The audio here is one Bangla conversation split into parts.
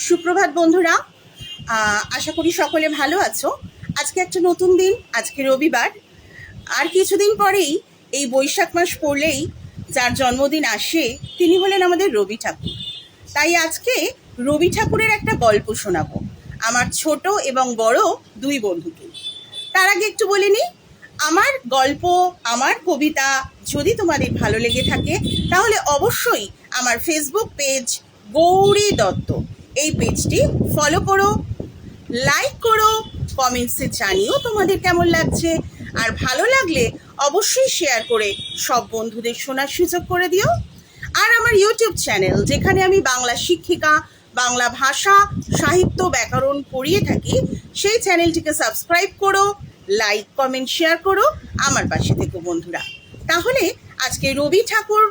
সুপ্রভাত বন্ধুরা, আশা করি সকলে ভালো আছো। আজকে একটা নতুন দিন, আজকে রবিবার। আর কিছুদিন পরেই এই বৈশাখ মাস পড়লেই যার জন্মদিন আসে তিনি হলেন আমাদের রবি ঠাকুর। তাই আজকে রবি ঠাকুরের একটা গল্প শোনাবো আমার ছোট এবং বড় দুই বন্ধুকে। তার আগে একটু বলে নিই, আমার গল্প, আমার কবিতা যদি তোমাদের ভালো লেগে থাকে তাহলে অবশ্যই আমার ফেসবুক পেজ গৌরী দত্ত এই পেজটি ফলো করো, লাইক করো, কমেন্টসে জানিও তোমাদের কেমন লাগছে। আর ভালো লাগলে অবশ্যই শেয়ার করে সব বন্ধুদের শোনার সুযোগ করে দিও। আর আমার ইউটিউব চ্যানেল, যেখানে আমি বাংলা শিক্ষিকা, বাংলা ভাষা, সাহিত্য, ব্যাকরণ পড়িয়ে থাকি, সেই চ্যানেলটিকে সাবস্ক্রাইব করো, লাইক, কমেন্ট, শেয়ার করো, আমার পাশে থেকো বন্ধুরা। তাহলে আজকে রবি ঠাকুর,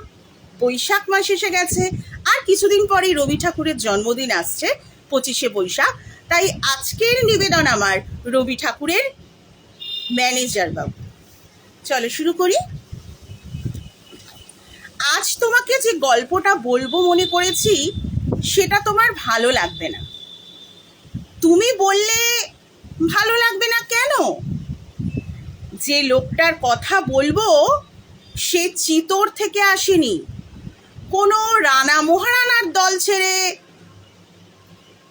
বৈশাখ মাস এসে গেছে, আর কিছুদিন পরেই রবি ঠাকুরের জন্মদিন আসছে 25শে বৈশাখ। তাই আজকের নিবেদন আমার রবি ঠাকুরের ম্যানেজার বাবু। চলো শুরু করি। আজ তোমাকে যে গল্পটা বলবো মনে করেছি সেটা তোমার ভালো লাগবে না। তুমি বললে ভালো লাগবে না কেন? যে লোকটার কথা বলবো সে চিতোর থেকে আসেনি, কোনো রানা মহারানার দল ছেড়ে।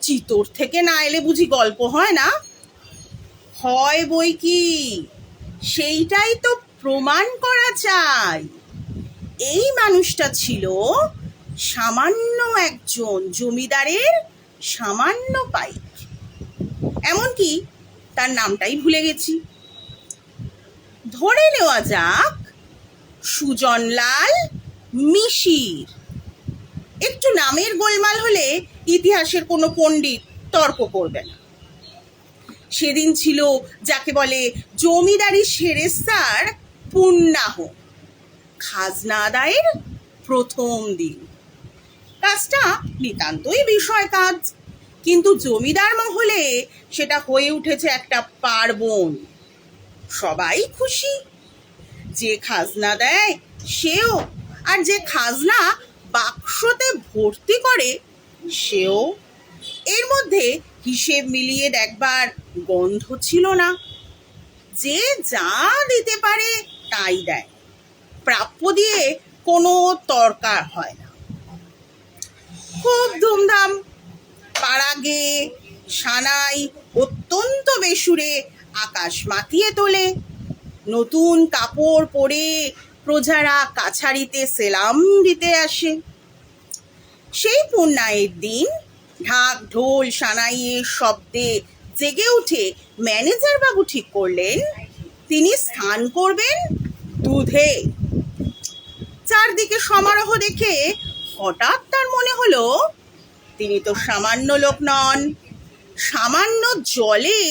চিতোর থেকে না এলে বুঝি গল্প হয় না? হয় বই কি, সেইটাই তো প্রমাণ করা চাই। এই মানুষটা ছিল সামান্য একজন জমিদারের সামান্য পাইক। এমনকি তার নামটাই ভুলে গেছি। ধরে নেওয়া যাক সুজনলাল মিশির। একটু নামের গোলমাল হলে ইতিহাসের কোনো পণ্ডিত তর্ক করবে না। সেদিন ছিল যাকে বলে জমিদারি সেরেস্তার পুণ্যাহ, খাজনা আদায়ের প্রথম দিন। কাজটা নিতান্তই বিষয় কাজ, কিন্তু জমিদার মহলে সেটা হয়ে উঠেছে একটা পার্বণ। সবাই খুশি, যে খাজনা দেয় সেও, আর যে খাজনা বাক্সতে ভর্তি করে সেও। এর মধ্যে হিসেব মিলিয়ে দেখবার গন্ধ ছিল না। যে যা দিতে পারে তাই দেয়, প্রাপ্য দিয়ে কোনো তর্কা হয় না। খুব ধুমধাম, পাড়া গেয়ে সানাই অত্যন্ত বেসুরে আকাশ মাতিয়ে তোলে। নতুন কাপড় পরে প্রজারা কাছারিতে সেলাম দিতে আসে। সেই পুণ্যায়ের দিন ঢাক ঢোল সানাইয়ের শব্দে জেগে উঠে ম্যানেজার বাবু ঠিক করলেন তিনি স্নান করবেন দুধে। চারদিকে সমারোহ দেখে হঠাৎ তার মনে হলো তিনি তো সামান্য লোক নন, সামান্য জলে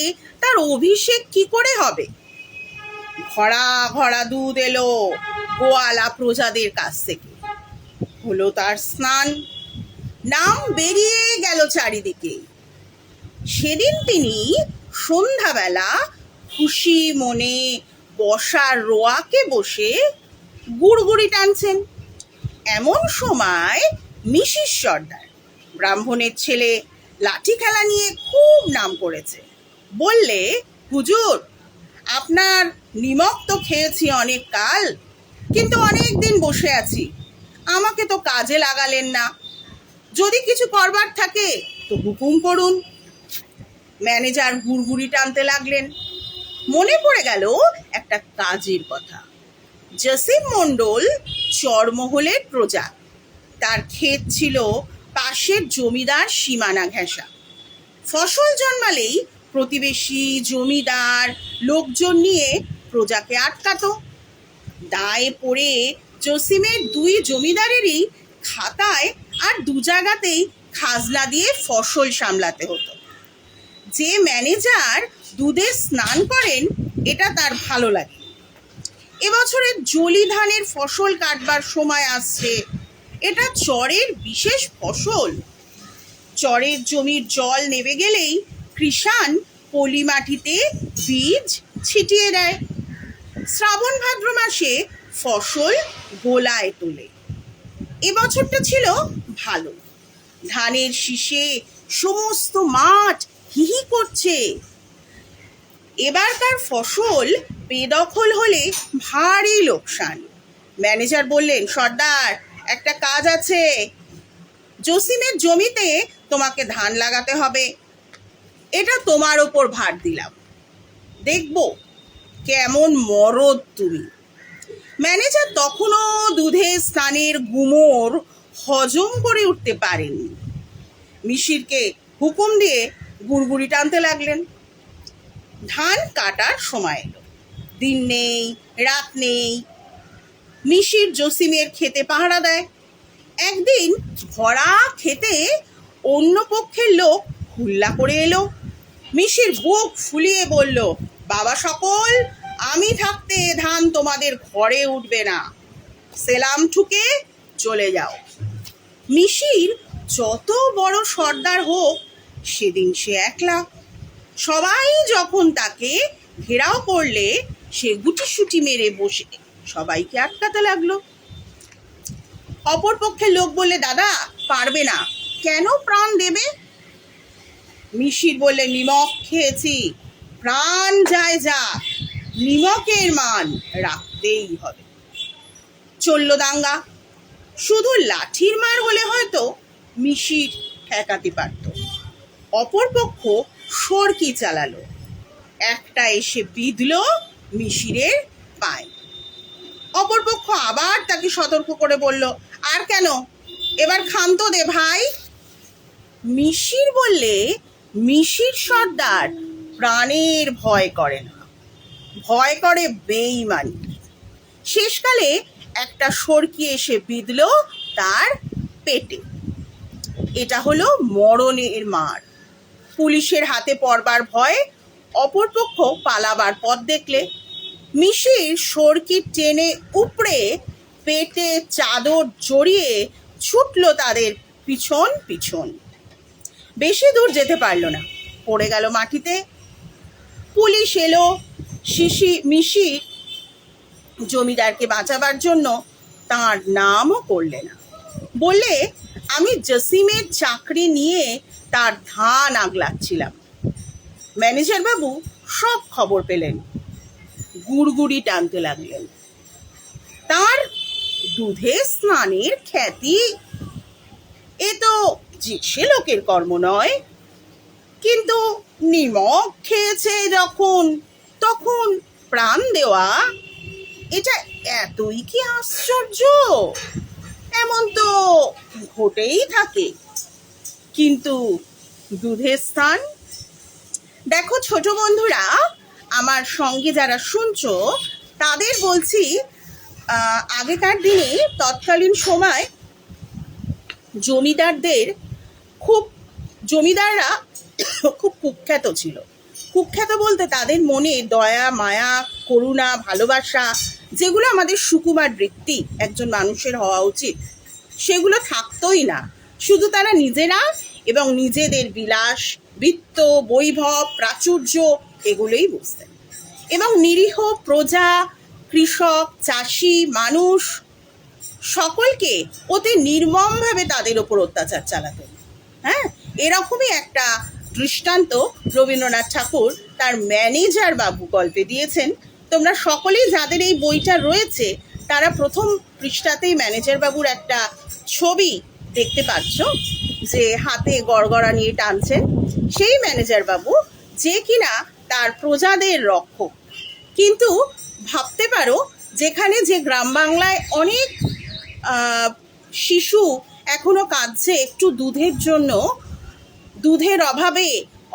তার অভিষেক কি করে হবে? ঘড়া ঘড়া দুধ এলো গোয়ালা প্রজাদের কাছ থেকে, হলো তার স্নান। নাম বেরিয়ে গেল চারিদিকে। সেদিন তিনি সন্ধ্যাবেলা খুশি মনে বসার রোয়াকে বসে গুড়গুড়ি টানছেন। এমন সময় মিশির সর্দার, ব্রাহ্মণের ছেলে, লাঠি খেলা নিয়ে খুব নাম করেছে, বললে, হুজুর, আপনার নিমক তো খেয়েছি অনেক কাল, কিন্তু অনেক দিন বসে আছি, আমাকে তো কাজে লাগালেন না। যদি কিছু করবার থাকে তো হুকুম করুন। ম্যানেজার গুড়গুড়ি টানতে লাগলেন। মনে পড়ে গেল একটা কাজের কথা। জসিম মণ্ডল চরমহলের প্রজা, তার ক্ষেত ছিল পাশের জমিদার সীমানা ঘেঁষা। ফসল জন্মালেই প্রতিবেশী জমিদার লোকজন নিয়ে প্রজাকে আটকাতো। দায়ে পড়ে জসিমের দুই জমিদারেরই খাতায় আর দু জায়গাতেই খাজনা দিয়ে ফসল সামলাতে হতো। যে ম্যানেজার দুধে স্নান করেন এটা তার ভালো লাগে। এবছরের জলি ধানের ফসল কাটবার সময় আসছে। এটা চরের বিশেষ ফসল। চরের জমির জল নেমে গেলেই কৃষাণ পলি মাটিতে বীজ ছিটিয়ে দেয়। শ্রাবণ ভাদ্র মাসে ফসল গোলায় তোলে। এবছরটা ছিল ভালো। ধানের শীষে সমস্ত মাঠ হিহি করছে। এবার তার ফসল বেদখল হলে ভারী লোকসান। ম্যানেজার বললেন, সর্দার, একটা কাজ আছে। জসিমের জমিতে তোমাকে ধান লাগাতে হবে। এটা তোমার ওপর ভার দিলাম, দেখবো কেমন মরদ তুমি। ম্যানেজার তখনও দুধের স্থানের গুমর হজম করে উঠতে পারেননি। মিশিরকে হুকুম দিয়ে গুড়গুড়ি টানতে লাগলেন। ধান কাটার সময় এলো। দিন নেই, রাত নেই। মিশির জসিমের খেতে পাহারা দেয়। একদিন ভরা খেতে অন্য পক্ষের লোক হুল্লা করে এলো। মিশির বুক ফুলিয়ে বলল, বাবা সকল, আমি থাকতে ধান তোমাদের ঘরে উঠবে না, সেলাম ঠুকে চলে যাও। মিশির যত বড় সর্দার হোক, সেদিন সে একলা। সবাই যখন তাকে ঘেরাও করলে, সে গুটিসুটি মেরে বসে সবাইকে আটকাতে লাগলো। অপর পক্ষের লোক বললে, দাদা পারবে না, কেন প্রাণ দেবে? মিশির বললে, নিমক খেয়েছি, প্রাণ যায় যা, নিমকের মান রাখতেই হবে। চলল দাঙ্গা। শুধু লাঠির মার হলে হয়তো মিশির ঠেকাতে পারত। অপর পক্ষ সরকি চালালো। একটা এসে বিঁধল মিশিরের পায়ে। অপর পক্ষ আবার তাকে সতর্ক করে বলল, আর কেন, এবার ক্ষান্ত দে ভাই। মিশির বললে, মিশির সর্দার প্রাণের ভয় করে না, ভয় করে বেঈমানি। শেষকালে একটা সরকি এসে বিঁধল তার পেটে। এটা হলো মরণের মার। পুলিশের হাতে পড়বার ভয় অপরপক্ষ পালাবার পথ দেখলে। মিশির সরকি টেনে উপড়ে পেটে চাদর জড়িয়ে ছুটল তাদের পিছন পিছন। বেশি দূর যেতে পারল না, পড়ে গেল মাটিতে। পুলিশ এলো। মিশির জমিদারকে বাঁচাবার জন্য তার নামও করলে না। বললে, আমি জসিমের চাকরি নিয়ে তার ধান আগলাচ্ছিলাম। ম্যানেজার বাবু সব খবর পেলেন, গুড়গুড়ি টানতে লাগলেন। তার দুধে স্নানের খ্যাতি, এ তো সে লোকের কর্ম নয়, কিন্তু নিমক খেয়েছে যখন, তখন প্রাণ দেওয়া, এটা এতই কি আশ্চর্য? এমন তো ঘটেই থাকে। কিন্তু দুধের স্থান। দেখো ছোট বন্ধুরা, আমার সঙ্গে যারা শুনছো তাদের বলছি, আগেকার দিনে তৎকালীন সময় জমিদাররা খুব কুখ্যাত ছিল। কুখ্যাত বলতে তাদের মনে দয়া, মায়া, করুণা, ভালোবাসা, যেগুলো আমাদের সুকুমার বৃত্তি একজন মানুষের হওয়া উচিত, সেগুলো থাকতোই না। শুধু তারা নিজেরা এবং নিজেদের বিলাস, বৃত্ত, বৈভব, প্রাচুর্য এগুলোই বুঝতেন। এবং নিরীহ প্রজা, কৃষক, চাষি, মানুষ সকলকে অতি নির্মমভাবে তাদের ওপর অত্যাচার চালাতেন। হ্যাঁ, এরকমই একটা দৃষ্টান্ত রবীন্দ্রনাথ ঠাকুর তার ম্যানেজার বাবু গল্পে দিয়েছেন। তোমরা সকলেই যাদের এই বইটা রয়েছে, তারা প্রথম পৃষ্ঠাতেই ম্যানেজার বাবুর একটা ছবি দেখতে পাচ্ছ, যে হাতে গড়গড়া নিয়ে টানছেন। সেই ম্যানেজার বাবু, যে কিনা তার প্রজাদের রক্ষক। কিন্তু ভাবতে পারো, যেখানে যে গ্রাম বাংলায় অনেক শিশু এখনো কাঁদছে একটু দুধের জন্য, দুধের অভাবে,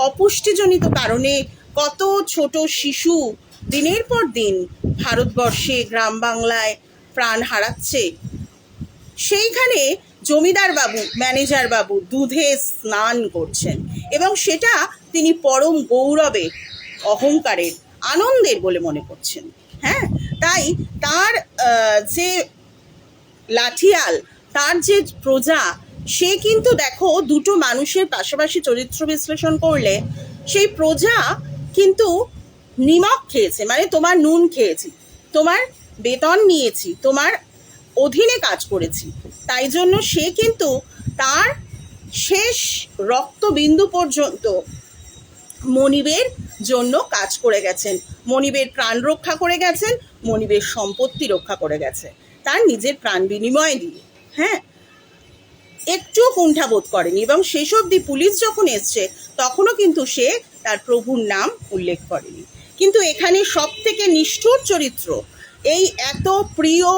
অপুষ্টিজনিত কারণে কত ছোট শিশু দিনের পর দিন ভারতবর্ষে গ্রাম বাংলায় প্রাণ হারাচ্ছে, সেইখানে জমিদার বাবু, ম্যানেজার বাবু দুধে স্নান করছেন, এবং সেটা তিনি পরম গৌরবের, অহংকারের, আনন্দের বলে মনে করছেন। হ্যাঁ, তাই তার যে লাঠিয়াল, তার যে প্রজা, সে কিন্তু দেখো দুটো মানুষের পাশাপাশি চরিত্র বিশ্লেষণ করলে সেই প্রজা কিন্তু নিমক খেয়েছে, মানে তোমার নুন খেয়েছি, তোমার বেতন নিয়েছি, তোমার অধীনে কাজ করেছি, তাই জন্য সে কিন্তু তার শেষ রক্তবিন্দু পর্যন্ত মনিবের জন্য কাজ করে গেছেন, মনিবের প্রাণ রক্ষা করে গেছেন, মনিবের সম্পত্তি রক্ষা করে গেছে তার নিজের প্রাণ বিনিময় দিয়ে। হ্যাঁ, একটুও কুণ্ঠাবোধ করেনি, এবং শেষ অবধি পুলিশ যখন এসছে তখনও কিন্তু সে তার প্রভুর নাম উল্লেখ করেনি। কিন্তু এখানে সব থেকে নিষ্ঠুর চরিত্র, এই এত প্রিয়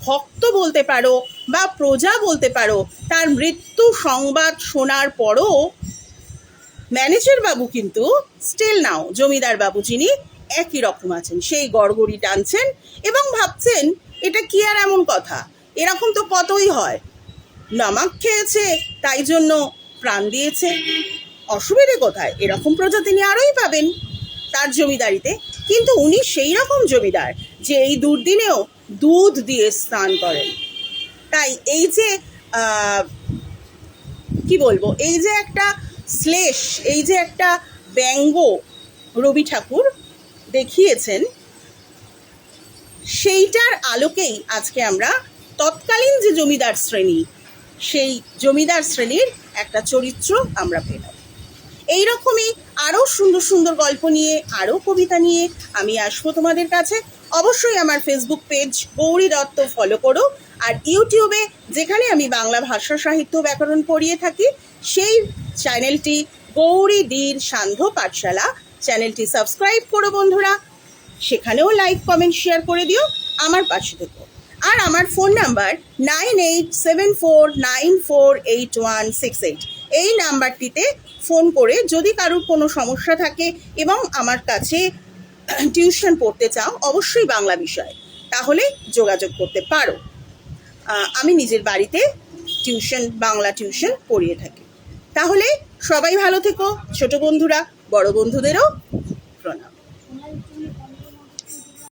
ভক্ত বলতে পারো বা প্রজা বলতে পারো, তার মৃত্যু সংবাদ শোনার পরও ম্যানেজার বাবু কিন্তু স্টিল নাও জমিদার বাবু যিনি একই রকম আছেন, সেই গড়গড়ি টানছেন এবং ভাবছেন এটা কি আর এমন কথা, এরকম তো কতই হয়, নামাক খেয়েছে তাই জন্য প্রাণ দিয়েছে, অসুবিধে কোথায়, এরকম প্রজা তিনি আরোই পাবেন তার জমিদারিতে। কিন্তু উনি সেই রকম জমিদার যে এই দুর্দিনেও দুধ দিয়ে স্নান করেন। তাই এই যে কি বলবো, এই যে একটা শ্লেষ, এই যে একটা ব্যঙ্গ রবি ঠাকুর দেখিয়েছেন, সেইটার আলোকেই আজকে আমরা তৎকালীন যে জমিদার শ্রেণী, সেই জমিদার শ্রেণীর একটা চরিত্র আমরা পেলাম। এইরকমই আরও সুন্দর সুন্দর গল্প নিয়ে, আরও কবিতা নিয়ে আমি আসবো তোমাদের কাছে। অবশ্যই আমার Facebook page Gauri Dutta follow করো, আর ইউটিউবে যেখানে আমি বাংলা ভাষা সাহিত্য ব্যাকরণ পড়িয়ে থাকি সেই চ্যানেলটি গৌরী দীর সান্ধ্য পাঠশালা, চ্যানেলটি সাবস্ক্রাইব করো বন্ধুরা, সেখানেও লাইক কমেন্ট শেয়ার করে দিও, আমার পাশে থেকো। আর আমার ফোন নাম্বার 9874948168, এই নাম্বারটিতে ফোন করে যদি কারোর কোনো সমস্যা থাকে এবং আমার কাছে টিউশন পড়তে চাও অবশ্যই বাংলা বিষয়, তাহলে যোগাযোগ করতে পারো। আমি নিজের বাড়িতে বাংলা টিউশন পড়িয়ে থাকি। তাহলে সবাই ভালো থেকো, ছোট বন্ধুরা, বড় বন্ধুদেরও প্রণাম।